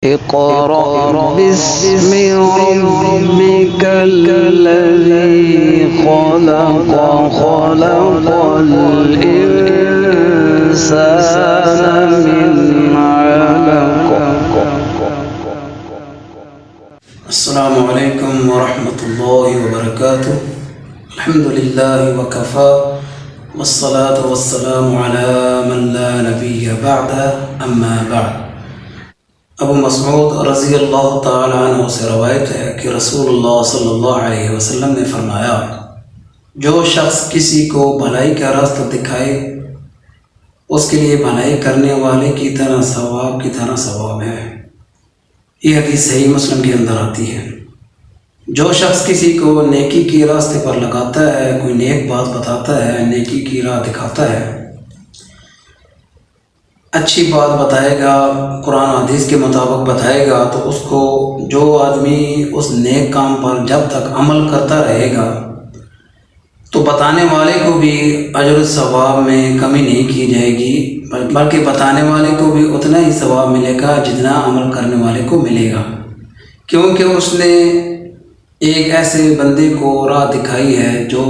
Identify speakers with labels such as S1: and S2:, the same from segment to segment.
S1: اقرأ باسم ربك الذي خلق خلق الإنسان من علق.
S2: السلام علیکم ورحمۃ اللہ وبرکاتہ. الحمد للہ وکفى والصلاة والسلام علی من لا نبی بعد. اما بعد. ابو مسعود رضی اللہ تعالی عنہ سے روایت ہے کہ رسول اللہ صلی اللہ علیہ وسلم نے فرمایا، جو شخص کسی کو بھلائی کا راستہ دکھائے اس کے لیے بھلائی کرنے والے کی طرح ثواب ہے. یہ حدیث صحیح مسلم کے اندر آتی ہے. جو شخص کسی کو نیکی کے راستے پر لگاتا ہے، کوئی نیک بات بتاتا ہے، نیکی کی راہ دکھاتا ہے، اچھی بات بتائے گا، قرآن حدیث کے مطابق بتائے گا، تو اس کو جو آدمی اس نیک کام پر جب تک عمل کرتا رہے گا تو بتانے والے کو بھی اجر و ثواب میں کمی نہیں کی جائے گی، بلکہ بتانے والے کو بھی اتنا ہی ثواب ملے گا جتنا عمل کرنے والے کو ملے گا، کیونکہ اس نے ایک ایسے بندے کو راہ دکھائی ہے جو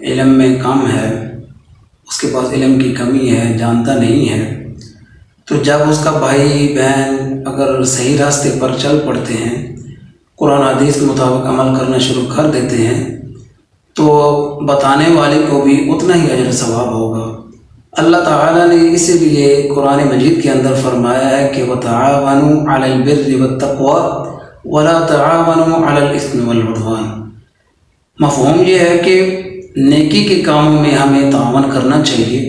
S2: علم میں کم ہے، اس کے پاس علم کی کمی ہے، جانتا نہیں ہے. تو جب اس کا بھائی بہن اگر صحیح راستے پر چل پڑتے ہیں، قرآن حدیث کے مطابق عمل کرنا شروع کر دیتے ہیں، تو بتانے والے کو بھی اتنا ہی اجر ثواب ہوگا. اللہ تعالیٰ نے اسی لیے قرآن مجید کے اندر فرمایا ہے کہ وَتَعَاوَنُوا عَلَى الْبِرِّ وَالتَّقْوَى وَلَا تَعَاوَنُوا عَلَى الْإِثْمِ وَالْعُدْوَانِ. مفہوم یہ ہے کہ نیکی کے کاموں میں ہمیں تعاون کرنا چاہیے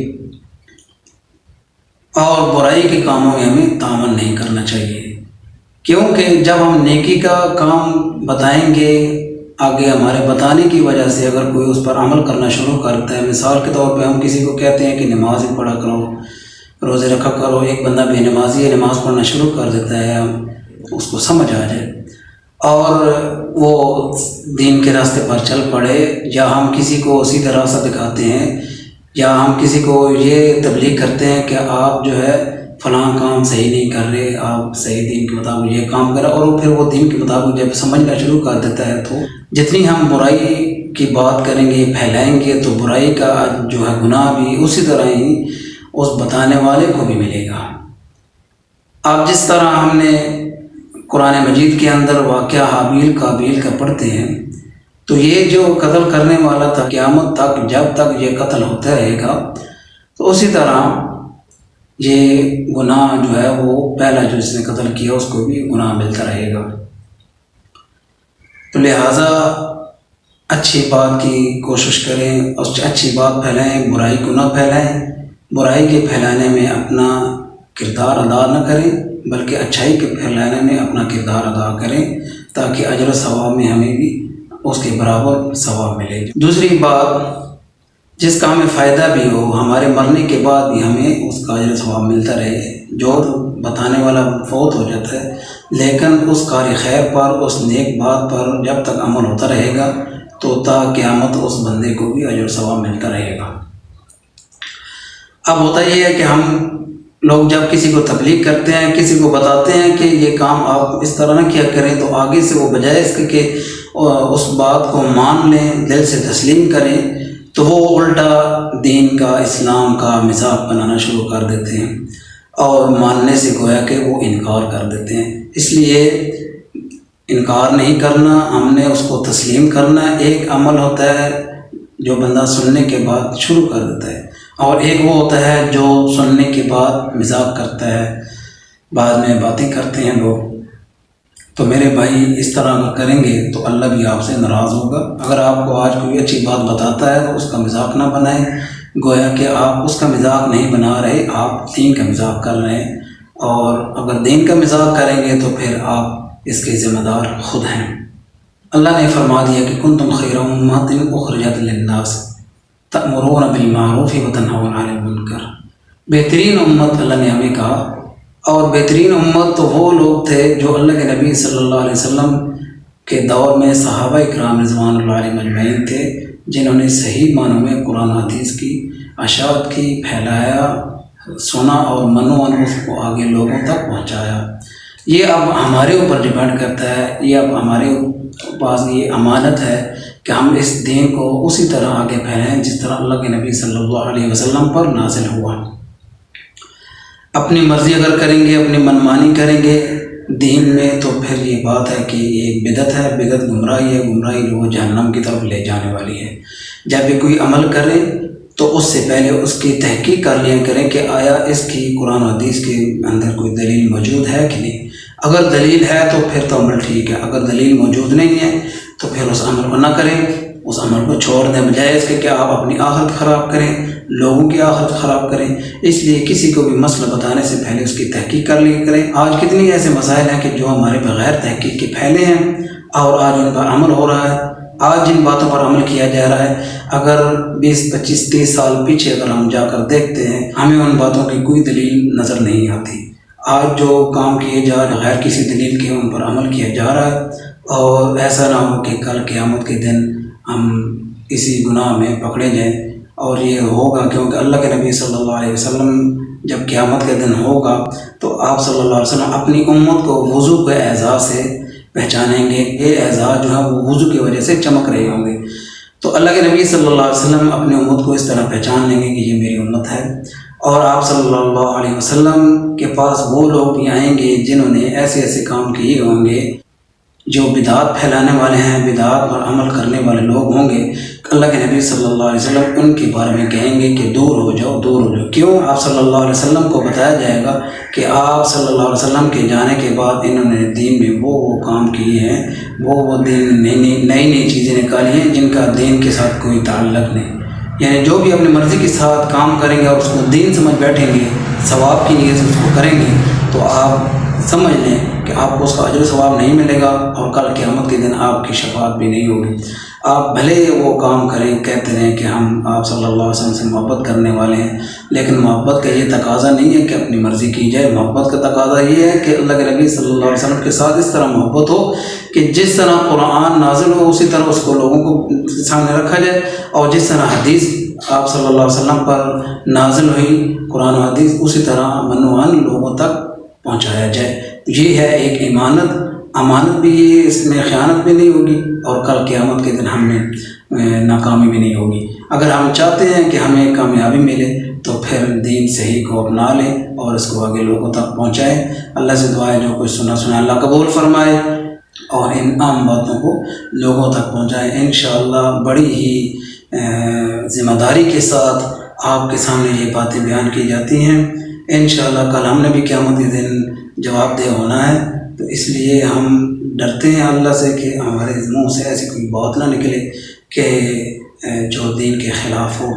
S2: اور برائی کے کاموں میں ہمیں تعاون نہیں کرنا چاہیے، کیونکہ جب ہم نیکی کا کام بتائیں گے، آگے ہمارے بتانے کی وجہ سے اگر کوئی اس پر عمل کرنا شروع کرتا ہے، مثال کے طور پہ ہم کسی کو کہتے ہیں کہ نماز پڑھا کرو، روزے رکھا کرو، ایک بندہ بے نمازی ہے، نماز پڑھنا شروع کر دیتا ہے، اس کو سمجھ آ جائے اور وہ دین کے راستے پر چل پڑے، یا ہم کسی کو سیدھا راستہ دکھاتے ہیں، یا ہم کسی کو یہ تبلیغ کرتے ہیں کہ آپ جو ہے فلاں کام صحیح نہیں کر رہے، آپ صحیح دین کے مطابق یہ کام کریں، اور پھر وہ دین کے مطابق جب سمجھنا شروع کر دیتا ہے تو جتنی ہم برائی کی بات کریں گے، پھیلائیں گے، تو برائی کا جو ہے گناہ بھی اسی طرح ہی اس بتانے والے کو بھی ملے گا. اب جس طرح ہم نے قرآن مجید کے اندر واقعہ حابیل قابیل کا پڑھتے ہیں، تو یہ جو قتل کرنے والا تھا، قیامت تک جب تک یہ قتل ہوتا رہے گا تو اسی طرح یہ گناہ جو ہے وہ پہلا جو اس نے قتل کیا اس کو بھی گناہ ملتا رہے گا. تو لہٰذا اچھی بات کی کوشش کریں، اچھی بات پھیلائیں، برائی کو نہ پھیلائیں، برائی کے پھیلانے میں اپنا کردار ادا نہ کریں، بلکہ اچھائی کے پھیلانے میں اپنا کردار ادا کریں، تاکہ اجر و ثواب میں ہمیں بھی اس کے برابر ثواب ملے. دوسری بات، جس کا ہمیں فائدہ بھی ہو، ہمارے مرنے کے بعد بھی ہمیں اس کا اجر و ثواب ملتا رہے. جو بتانے والا فوت ہو جاتا ہے لیکن اس کار خیر پر، اس نیک بات پر جب تک عمل ہوتا رہے گا تو تا قیامت اس بندے کو بھی اجر و ثواب ملتا رہے گا. اب ہوتا یہ ہے کہ ہم لوگ جب کسی کو تبلیغ کرتے ہیں، کسی کو بتاتے ہیں کہ یہ کام آپ اس طرح نہ کیا کریں، تو آگے سے وہ بجائے اس کے کہ اس بات کو مان لیں، دل سے تسلیم کریں، تو وہ الٹا دین کا، اسلام کا مذاق بنانا شروع کر دیتے ہیں اور ماننے سے گویا کہ وہ انکار کر دیتے ہیں. اس لیے انکار نہیں کرنا، ہم نے اس کو تسلیم کرنا. ایک عمل ہوتا ہے جو بندہ سننے کے بعد شروع کر دیتا ہے، اور ایک وہ ہوتا ہے جو سننے کے بعد مذاق کرتا ہے، بعد میں باتیں کرتے ہیں لوگ. تو میرے بھائی اس طرح اگر کریں گے تو اللہ بھی آپ سے ناراض ہوگا. اگر آپ کو آج کوئی اچھی بات بتاتا ہے تو اس کا مذاق نہ بنائیں، گویا کہ آپ اس کا مذاق نہیں بنا رہے، آپ دین کا مذاق کر رہے ہیں، اور اگر دین کا مذاق کریں گے تو پھر آپ اس کے ذمہ دار خود ہیں. اللہ نے فرما دیا کہ کنتم خیر امۃ اخرجت للناس تأمرون بالمعروف وتنہون عن المنکر. بہترین امت اللہ نے ہمیں کہا، اور بہترین امت تو وہ لوگ تھے جو اللہ کے نبی صلی اللہ علیہ وسلم کے دور میں صحابہ اکرام رضوان اللہ علیہم اجمعین تھے، جنہوں نے صحیح معنوں میں قرآن حدیث کی اشاعت کی، پھیلایا، سنا اور منو اس کو آگے لوگوں تک پہنچایا. یہ اب ہمارے اوپر ڈیپینڈ کرتا ہے، یہ اب ہمارے پاس یہ امانت ہے کہ ہم اس دین کو اسی طرح آگے پھیلائیں جس طرح اللہ کے نبی صلی اللہ علیہ وسلم پر نازل ہوا۔ اپنی مرضی اگر کریں گے، اپنی منمانی کریں گے دین میں، تو پھر یہ بات ہے کہ یہ بدعت ہے، بدعت گمراہی ہے، گمراہی جو جہنم کی طرف لے جانے والی ہے۔ جب بھی کوئی عمل کرے تو اس سے پہلے اس کی تحقیق کر لیا کریں کہ آیا اس کی قرآن و حدیث کے اندر کوئی دلیل موجود ہے کہ نہیں۔ اگر دلیل ہے تو پھر تو عمل ٹھیک ہے، اگر دلیل موجود نہیں ہے تو پھر اس عمل کو نہ کریں، اس عمل کو چھوڑ دیں، بجائے اس کے کہ آپ اپنی آخرت خراب کریں، لوگوں کی آخرت خراب کریں۔ اس لیے کسی کو بھی مسئلہ بتانے سے پہلے اس کی تحقیق کر لیا کریں۔ آج کتنی ایسے مسائل ہیں کہ جو ہمارے بغیر تحقیق کے پھیلے ہیں اور آج ان پر عمل ہو رہا ہے، آج جن باتوں پر عمل کیا جا رہا ہے، اگر 20 25 30 سال پیچھے اگر ہم جا کر دیکھتے ہیں ہمیں ان باتوں کی کوئی دلیل نظر نہیں آتی۔ آج جو کام کیے جا رہے غیر کسی دلیل کے ان پر عمل کیا جا رہا ہے، اور ایسا نہ ہو کہ کل قیامت کے دن ہم اسی گناہ میں پکڑے جائیں۔ اور یہ ہوگا کیونکہ اللہ کے نبی صلی اللہ علیہ وسلم جب قیامت کے دن ہوگا تو آپ صلی اللہ علیہ وسلم اپنی امت کو وضو کے اعزاز سے پہچانیں گے۔ یہ اعزاز جو ہے وہ وضو کی وجہ سے چمک رہے ہوں گے۔ تو اللہ کے نبی صلی اللہ علیہ وسلم اپنی امت کو اس طرح پہچان لیں گے کہ یہ میری امت ہے، اور آپ صلی اللہ علیہ وسلم کے پاس وہ لوگ بھی آئیں گے جنہوں نے ایسے ایسے کام کیے ہوں گے، جو بدعات پھیلانے والے ہیں، بدعات پر عمل کرنے والے لوگ ہوں گے۔ اللہ کے نبی صلی اللہ علیہ وسلم ان کے بارے میں کہیں گے کہ دور ہو جاؤ، دور ہو جاؤ۔ کیوں؟ آپ صلی اللہ علیہ وسلم کو بتایا جائے گا کہ آپ صلی اللہ علیہ وسلم کے جانے کے بعد انہوں نے دین میں وہ کام کیے ہیں، وہ دین نئی چیزیں نکالی ہیں جن کا دین کے ساتھ کوئی تعلق نہیں۔ یعنی جو بھی اپنی مرضی کے ساتھ کام کریں گے اور اس کو دین سمجھ بیٹھیں گے، ثواب کی نیت سے اس کو کریں گے، تو آپ سمجھ لیں کہ آپ کو اس کا اجر و ثواب نہیں ملے گا، اور کل قیامت کے دن آپ کی شفاعت بھی نہیں ہوگی۔ آپ بھلے وہ کام کریں، کہتے رہیں کہ ہم آپ صلی اللہ علیہ وسلم سے محبت کرنے والے ہیں، لیکن محبت کا یہ تقاضا نہیں ہے کہ اپنی مرضی کی جائے۔ محبت کا تقاضا یہ ہے کہ اللہ کے نبی صلی اللہ علیہ وسلم کے ساتھ اس طرح محبت ہو کہ جس طرح قرآن نازل ہو اسی طرح اس کو لوگوں کو سامنے رکھا جائے، اور جس طرح حدیث آپ صلی اللہ علیہ وسلم پر نازل ہوئی قرآن و حدیث اسی طرح منوعاً لوگوں تک پہنچایا جائے۔ یہ ہے ایک امانت بھی، یہ اس میں خیانت بھی نہیں ہوگی، اور کل قیامت کے دن ہمیں ناکامی بھی نہیں ہوگی۔ اگر ہم چاہتے ہیں کہ ہمیں کامیابی ملے تو پھر دین صحیح کو اپنا لیں اور اس کو آگے لوگوں تک پہنچائیں۔ اللہ سے دعا ہے جو کچھ سنا اللہ قبول فرمائے، اور ان عام باتوں کو لوگوں تک پہنچائیں۔ انشاءاللہ بڑی ہی ذمہ داری کے ساتھ آپ کے سامنے یہ باتیں بیان کی جاتی ہیں۔ انشاءاللہ کل ہم نے بھی قیامت کے دن جواب دہ ہونا ہے، تو اس لیے ہم ڈرتے ہیں اللہ سے کہ ہمارے منہ سے ایسی کوئی بات نہ نکلے کہ جو دین کے خلاف ہو۔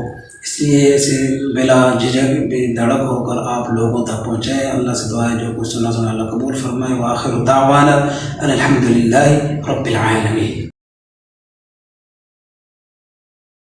S2: اس لیے ایسے بلا جھجک بے دھڑک ہو کر آپ لوگوں تک پہنچائیں۔ اللہ سے دعا ہے جو کچھ سنا اللہ قبول فرمائے۔ وآخر دعوانا ان الحمد للہ رب العالمین۔